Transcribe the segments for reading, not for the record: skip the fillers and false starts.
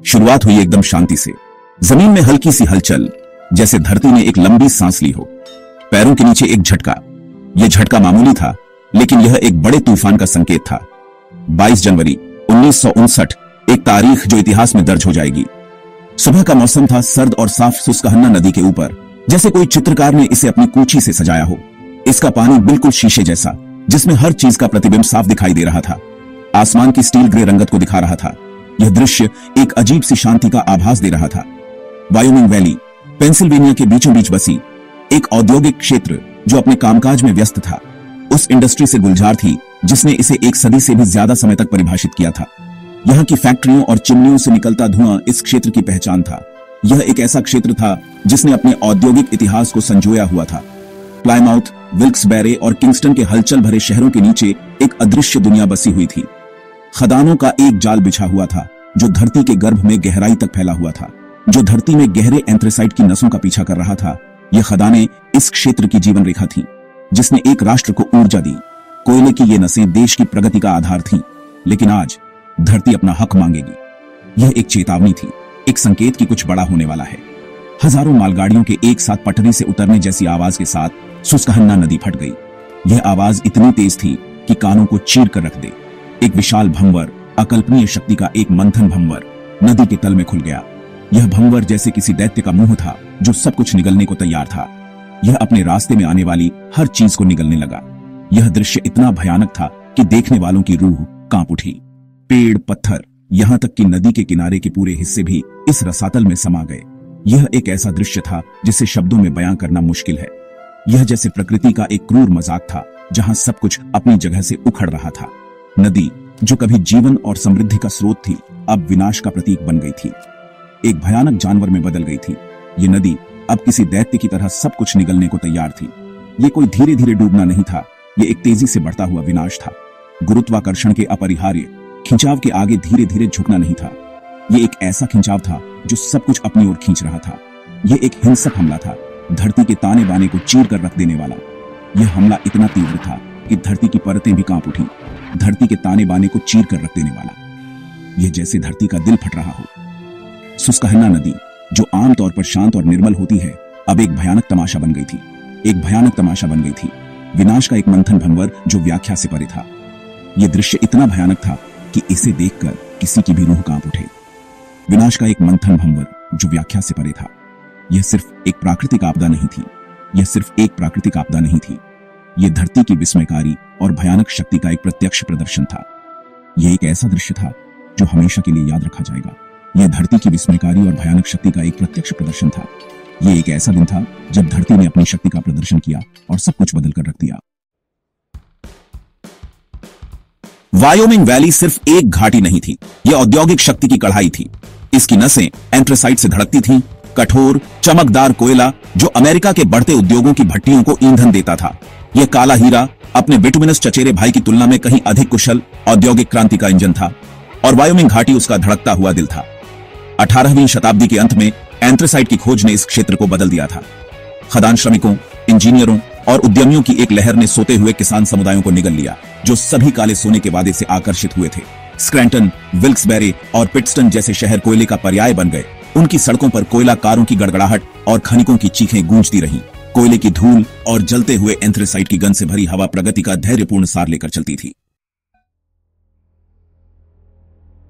शुरुआत हुई एकदम शांति से। जमीन में हल्की सी हलचल, जैसे धरती ने एक लंबी सांस ली हो। पैरों के नीचे एक झटका। यह झटका मामूली था, लेकिन यह एक बड़े तूफान का संकेत था। 22 जनवरी 1959, एक तारीख जो इतिहास में दर्ज हो जाएगी। सुबह का मौसम था सर्द और साफ सुस्कहन्ना नदी के ऊपर, जैसे कोई चित्रकार ने इसे अपनी कूची से सजाया हो। इसका पानी बिल्कुल शीशे जैसा, जिसमें हर चीज का प्रतिबिंब साफ दिखाई दे रहा था। आसमान की स्टील ग्रे रंगत को दिखा रहा था। यह दृश्य एक अजीब सी शांति का आभास दे रहा था। वायोमिंग वैली, पेंसिल्वेनिया के बीचों बीच बसी एक औद्योगिक क्षेत्र जो अपने कामकाज में व्यस्त था, उस इंडस्ट्री से गुलजार थी जिसने इसे एक सदी से भी ज्यादा समय तक परिभाषित किया था। यहाँ की फैक्ट्रियों और चिमनियों से निकलता धुआं इस क्षेत्र की पहचान था। यह एक ऐसा क्षेत्र था जिसने अपने औद्योगिक इतिहास को संजोया हुआ था। प्लायमाउथ, विल्क्स-बैरे और किंगस्टन के हलचल भरे शहरों के नीचे एक अदृश्य दुनिया बसी हुई थी। खदानों का एक जाल बिछा हुआ था जो धरती के गर्भ में गहराई तक फैला हुआ था, जो धरती में गहरे एंथ्रेसाइट की नसों का पीछा कर रहा था। यह खदानें इस क्षेत्र की जीवन रेखा थीं, जिसने एक राष्ट्र को ऊर्जा दी। कोयले की ये नसें देश की प्रगति का आधार थीं, लेकिन आज धरती अपना हक मांगेगी। यह एक चेतावनी थी, एक संकेत कि कुछ बड़ा होने वाला है। हजारों मालगाड़ियों के एक साथ पटरी से उतरने जैसी आवाज के साथ सुस्कहन्ना नदी फट गई। यह आवाज इतनी तेज थी कि कानों को चीर कर रख दे। एक विशाल भंवर, अकल्पनीय शक्ति का एक मंथन भंवर नदी के तल में खुल गया। यह भंवर जैसे किसी दैत्य का मुंह था जो सब कुछ निगलने को तैयार था। यह अपने रास्ते में आने वाली हर चीज को निगलने लगा। यह दृश्य इतना भयानक था कि देखने वालों की रूह कांप उठी। पेड़, पत्थर, यहां तक कि नदी के किनारे के पूरे हिस्से भी इस रसातल में समा गए। यह एक ऐसा दृश्य था जिसे शब्दों में बयां करना मुश्किल है। यह जैसे प्रकृति का एक क्रूर मजाक था जहां सब कुछ अपनी जगह से उखड़ रहा था। नदी जो कभी जीवन और समृद्धि का स्रोत थी, अब विनाश का प्रतीक बन गई थी, एक भयानक जानवर में बदल गई थी। ये नदी अब किसी दैत्य की तरह सब कुछ निगलने को तैयार थी। ये कोई धीरे धीरे डूबना नहीं था, ये एक तेजी से बढ़ता हुआ विनाश था। गुरुत्वाकर्षण के अपरिहार्य खिंचाव के आगे धीरे धीरे झुकना नहीं था। ये एक ऐसा खिंचाव था जो सब कुछ अपनी ओर खींच रहा था। यह एक हिंसक हमला था, धरती के ताने बाने को चीर कर रख देने वाला। यह हमला इतना तीव्र था कि धरती की परतें भी कांप उठी, धरती के ताने बाने को चीर कर रख देने वाला। यह जैसे धरती का दिल फट रहा हो। सुस्कहन्ना नदी जो आमतौर पर शांत और निर्मल होती है, अब एक भयानक तमाशा बन गई थी। एक भयानक तमाशा बन गई थी, विनाश का एक मंथन भंवर जो व्याख्या से परे था। यह दृश्य इतना भयानक था कि इसे देखकर किसी की भी रूह कांप उठे। विनाश का एक मंथन भंवर जो व्याख्या से परे था। यह सिर्फ एक प्राकृतिक आपदा नहीं थी। यह सिर्फ एक प्राकृतिक आपदा नहीं थी। यह धरती की विस्मयकारी और भयानक शक्ति का एक प्रत्यक्ष प्रदर्शन था। यह एक ऐसा दृश्य था जो हमेशा के लिए याद रखा जाएगा। यह धरती की विस्मयकारी और भयानक शक्ति का एक प्रत्यक्ष प्रदर्शन था। यह एक ऐसा दिन था जब धरती ने अपनी शक्ति का प्रदर्शन किया और सब कुछ बदल कर रख दिया। वायोमिंग वैली सिर्फ एक घाटी नहीं थी, यह औद्योगिक शक्ति की कढ़ाई थी। इसकी नसें एंथ्रेसाइट से धड़कती थीं, कठोर चमकदार कोयला जो अमेरिका के बढ़ते उद्योगों की भट्टियों को ईंधन देता था। यह काला हीरा अपने बिटुमिनस चचेरे भाई की तुलना में कहीं अधिक कुशल औद्योगिक क्रांति का इंजन था, और वायोमिंग घाटी उसका धड़कता हुआ दिल था। 18वीं शताब्दी के अंत में एंथ्रेसाइट की खोज ने इस क्षेत्र को बदल दिया था। खदान श्रमिकों, इंजीनियरों और उद्यमियों की एक लहर ने सोते हुए किसान समुदायों को निगल लिया, जो सभी काले सोने के वादे से आकर्षित हुए थे। स्क्रैंटन, विल्क्स-बैरे और पिट्सटन जैसे शहर कोयले का पर्याय बन गए। उनकी सड़कों पर कोयला कारों की गड़गड़ाहट और खनिकों की चीखें गूंजती रहीं। कोयले की धूल और जलते हुए एंथ्रेसाइट की गंध से भरी हवा प्रगति का धैर्यपूर्ण सार लेकर चलती थी।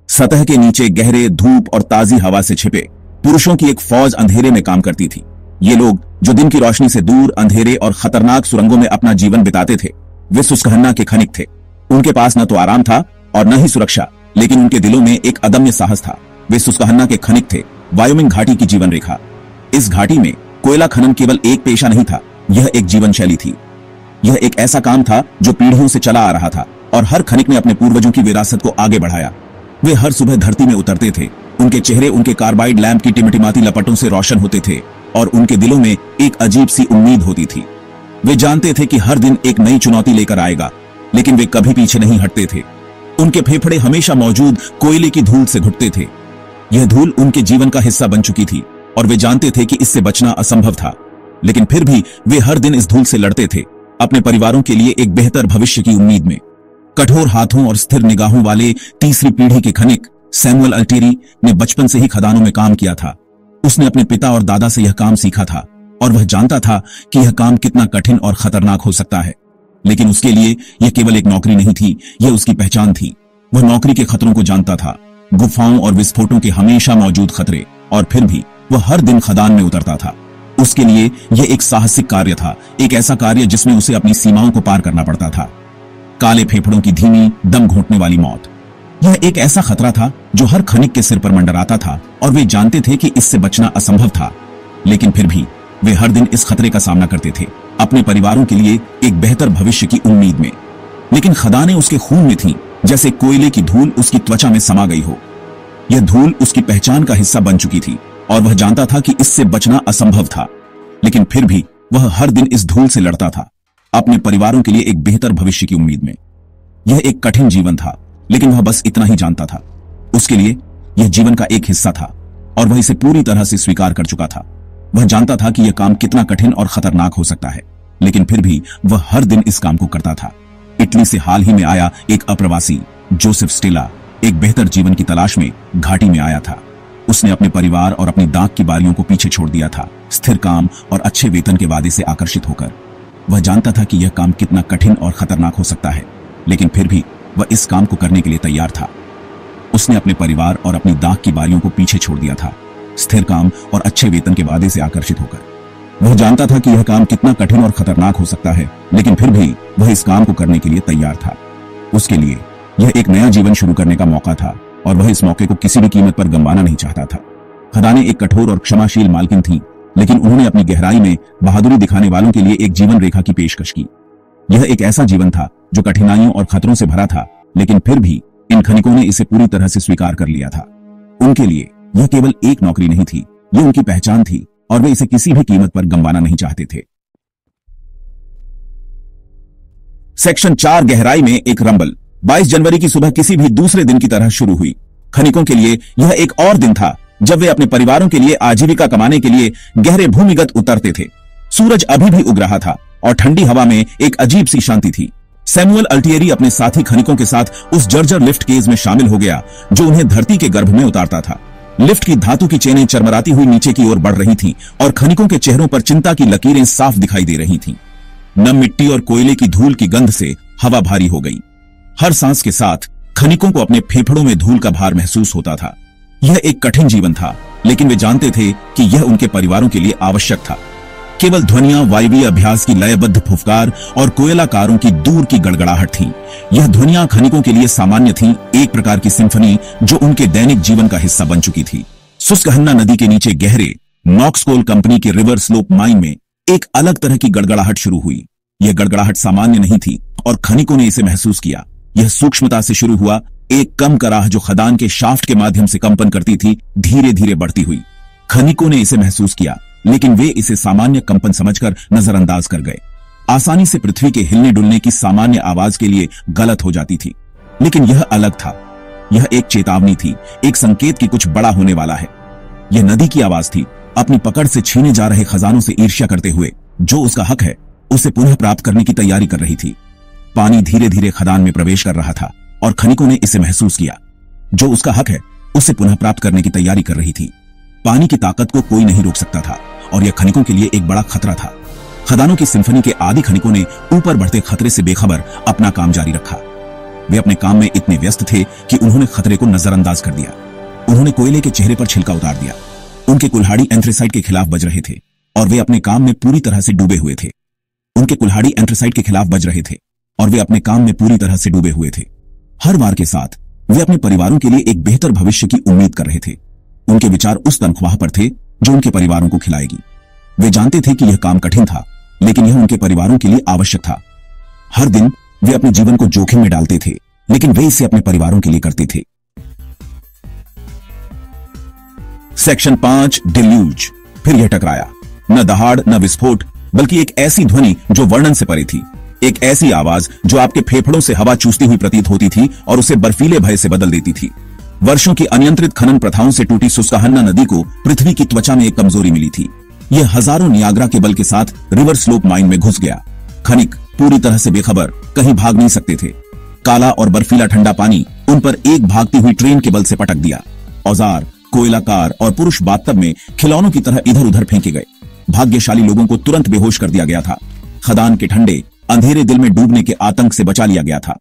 सतह के नीचे गहरे धूप और ताजी हवा से छिपे पुरुषों की एक फौज अंधेरे में काम करती थी। ये लोग जो दिन की रोशनी से दूर अंधेरे और खतरनाक सुरंगों में अपना जीवन बिताते थे, वे सुस्कहन्ना के खनिक थे। उनके पास न तो आराम था और न ही सुरक्षा, लेकिन उनके दिलों में एक अदम्य साहस था। वे सुस्कहन्ना के खनिक थे, वायोमिंग घाटी की जीवन रेखा। इस घाटी में कोयला खनन केवल एक पेशा नहीं था, यह एक जीवन शैली थी। यह एक ऐसा काम था जो पीढ़ियों से चला आ रहा था, और हर खनिक ने अपने पूर्वजों की विरासत को आगे बढ़ाया। वे हर सुबह धरती में उतरते थे, उनके चेहरे उनके कार्बाइड लैंप की टिमटिमाती लपटों से रोशन होते थे, और उनके दिलों में एक अजीब सी उम्मीद होती थी। वे जानते थे कि हर दिन एक नई चुनौती लेकर आएगा, लेकिन वे कभी पीछे नहीं हटते थे। उनके फेफड़े हमेशा मौजूद कोयले की धूल से घुटते थे। यह धूल उनके जीवन का हिस्सा बन चुकी थी, और वे जानते थे कि इससे बचना असंभव था। लेकिन फिर भी वे हर दिन इस धूल से लड़ते थे, अपने परिवारों के लिए एक बेहतर भविष्य की उम्मीद में। कठोर हाथों और स्थिर निगाहों वाले तीसरी पीढ़ी के खनिक सैमुअल अल्टेरी ने बचपन से ही खदानों में काम किया था। उसने अपने पिता और दादा से यह काम सीखा था और वह जानता था कि यह काम कितना कठिन और खतरनाक हो सकता है। लेकिन उसके लिए यह केवल एक नौकरी नहीं थी, यह उसकी पहचान थी। वह नौकरी के खतरों को जानता था, गुफाओं और विस्फोटों के हमेशा मौजूद खतरे, और फिर भी वह हर दिन खदान में उतरता था। उसके लिए यह एक साहसिक कार्य था, एक ऐसा कार्य जिसमें उसे अपनी सीमाओं को पार करना पड़ता था। काले फेफड़ों की धीमी दम घोंटने वाली मौत, यह एक ऐसा खतरा था जो हर खनिक के सिर पर मंडराता था, और वे जानते थे कि इससे बचना असंभव था। लेकिन फिर भी वे हर दिन इस खतरे का सामना करते थे, अपने परिवारों के लिए एक बेहतर भविष्य की उम्मीद में। लेकिन खदानें उसके खून में थीं, जैसे कोयले की धूल उसकी त्वचा में समा गई हो। यह धूल उसकी पहचान का हिस्सा बन चुकी थी और वह जानता था कि इससे बचना असंभव था। लेकिन फिर भी वह हर दिन इस धूल से लड़ता था, अपने परिवारों के लिए एक बेहतर भविष्य की उम्मीद में। यह एक कठिन जीवन था, लेकिन वह बस इतना ही जानता था, उसके लिए यह जीवन का एक हिस्सा था और वह इसे पूरी तरह से स्वीकार कर चुका था। वह जानता था कि यह काम कितना कठिन और खतरनाक हो सकता है, लेकिन फिर भी वह हर दिन इस काम को करता था। इटली से हाल ही में आया एक अप्रवासी जोसेफ स्टेला एक बेहतर जीवन की तलाश में घाटी में आया था। उसने अपने परिवार और अपनी दाग की बारियों को पीछे छोड़ दिया था, स्थिर काम और अच्छे वेतन के वादे से आकर्षित होकर। वह जानता था कि यह काम कितना कठिन और खतरनाक हो सकता है, लेकिन फिर भी वह इस काम को करने के लिए तैयार था। उसने अपने परिवार और अपनी दाग की बारियों को पीछे छोड़ दिया था, स्थिर काम और अच्छे वेतन के वादे से आकर्षित होकर। वह जानता था कि यह काम कितना कठिन और खतरनाक हो सकता है, लेकिन फिर भी वह इस काम को करने के लिए तैयार था। उसके लिए यह एक नया जीवन शुरू करने का मौका था और वह इस मौके को किसी भी कीमत पर गंवाना नहीं चाहता था। खदानें एक कठोर और क्षमाशील मालकिन थीं, लेकिन उन्होंने अपनी गहराई में बहादुरी दिखाने वालों के लिए एक जीवन रेखा की पेशकश की। यह एक ऐसा जीवन था जो कठिनाइयों और खतरों से भरा था, लेकिन फिर भी इन खनिकों ने इसे पूरी तरह से स्वीकार कर लिया था। उनके लिए यह केवल एक नौकरी नहीं थी, यह उनकी पहचान थी और वे इसे किसी भी कीमत पर गंवाना नहीं चाहते थे। सेक्शन 4 गहराई में एक रंबल 22 जनवरी की सुबह किसी भी दूसरे दिन की तरह शुरू हुई। खनिकों के लिए यह एक और दिन था जब वे अपने परिवारों के लिए आजीविका कमाने के लिए गहरे भूमिगत उतरते थे। सूरज अभी भी उग रहा था और ठंडी हवा में एक अजीब सी शांति थी। सैमुअल अल्टियरी अपने साथी खनिकों के साथ उस जर्जर लिफ्ट केज में शामिल हो गया जो उन्हें धरती के गर्भ में उतारता था। लिफ्ट की धातु की चेनें चरमराती हुई नीचे की ओर बढ़ रही थीं और खनिकों के चेहरों पर चिंता की लकीरें साफ दिखाई दे रही थीं। नम मिट्टी और कोयले की धूल की गंध से हवा भारी हो गई। हर सांस के साथ खनिकों को अपने फेफड़ों में धूल का भार महसूस होता था। यह एक कठिन जीवन था, लेकिन वे जानते थे कि यह उनके परिवारों के लिए आवश्यक था। केवल ध्वनियां वायवीय अभ्यास की लयबद्ध फुफकार और कोयलाकारों की दूर की गड़गड़ाहट थी। यह ध्वनियां खनिकों के लिए सामान्य थीं, एक प्रकार की सिम्फनी जो उनके दैनिक जीवन का हिस्सा बन चुकी थी। सुस्कहन्ना नदी के नीचे गहरे नॉक्स कोल कंपनी के रिवर स्लोप माइन में एक अलग तरह की गड़गड़ाहट शुरू हुई। यह गड़गड़ाहट सामान्य नहीं थी और खनिकों ने इसे महसूस किया। यह सूक्ष्मता से शुरू हुआ, एक कम कराह जो खदान के शाफ्ट के माध्यम से कंपन करती थी, धीरे धीरे बढ़ती हुई। खनिकों ने इसे महसूस किया, लेकिन वे इसे सामान्य कंपन समझकर नजरअंदाज कर गए। आसानी से पृथ्वी के हिलने डुलने की सामान्य आवाज के लिए गलत हो जाती थी, लेकिन यह अलग था। यह एक चेतावनी थी, एक संकेत कि कुछ बड़ा होने वाला है। यह नदी की आवाज थी, अपनी पकड़ से छीने जा रहे खजानों से ईर्ष्या करते हुए जो उसका हक है उसे पुनः प्राप्त करने की तैयारी कर रही थी। पानी धीरे धीरे खदान में प्रवेश कर रहा था और खनिकों ने इसे महसूस किया। जो उसका हक है उसे पुनः प्राप्त करने की तैयारी कर रही थी। पानी की ताकत को कोई नहीं रोक सकता था और यह खनिकों के लिए एक बड़ा खतरा था। खदानों की सिम्फनी के आदि खनिकों ने ऊपर बढ़ते खतरे से बेखबर अपना काम जारी रखा। वे अपने काम में इतने व्यस्त थे कि उन्होंने खतरे को नजरअंदाज कर दिया। उन्होंने कोयले के चेहरे पर छिलका उतार दिया। उनके कुल्हाड़ी एंथ्रेसाइट के खिलाफ बज रहे थे और वे अपने काम में पूरी तरह से डूबे हुए थे। उनके कुल्हाड़ी एंथ्रेसाइट के खिलाफ बज रहे थे और वे अपने काम में पूरी तरह से डूबे हुए थे। हर वार के साथ वे अपने परिवारों के लिए एक बेहतर भविष्य की उम्मीद कर रहे थे। उनके विचार उस तनख्वाह पर थे जो उनके परिवारों को खिलाएगी। वे जानते थे कि यह काम कठिन था, लेकिन यह उनके परिवारों के लिए आवश्यक था। हर दिन वे अपने जीवन को जोखिम में डालते थे, लेकिन वे इसे अपने परिवारों के लिए करते थे। Section 5 deluge. फिर यह टकराया, न दहाड़ न विस्फोट, बल्कि एक ऐसी ध्वनि जो वर्णन से परे थी। एक ऐसी आवाज जो आपके फेफड़ों से हवा चूसती हुई प्रतीत होती थी और उसे बर्फीले भय से बदल देती थी। वर्षों की अनियंत्रित खनन प्रथाओं से टूटी सुस्कहन्ना नदी को पृथ्वी की त्वचा में एक कमजोरी मिली थी। यह हजारों नियाग्रा के बल के साथ रिवर स्लोप माइन में घुस गया। खनिक पूरी तरह से बेखबर, कहीं भाग नहीं सकते थे। काला और बर्फीला ठंडा पानी उन पर एक भागती हुई ट्रेन के बल से पटक दिया। औजार, कोयला कार और पुरुष बाथटब में खिलौनों की तरह इधर उधर फेंके गए। भाग्यशाली लोगों को तुरंत बेहोश कर दिया गया था। खदान के ठंडे अंधेरे दिल में डूबने के आतंक से बचा लिया गया था।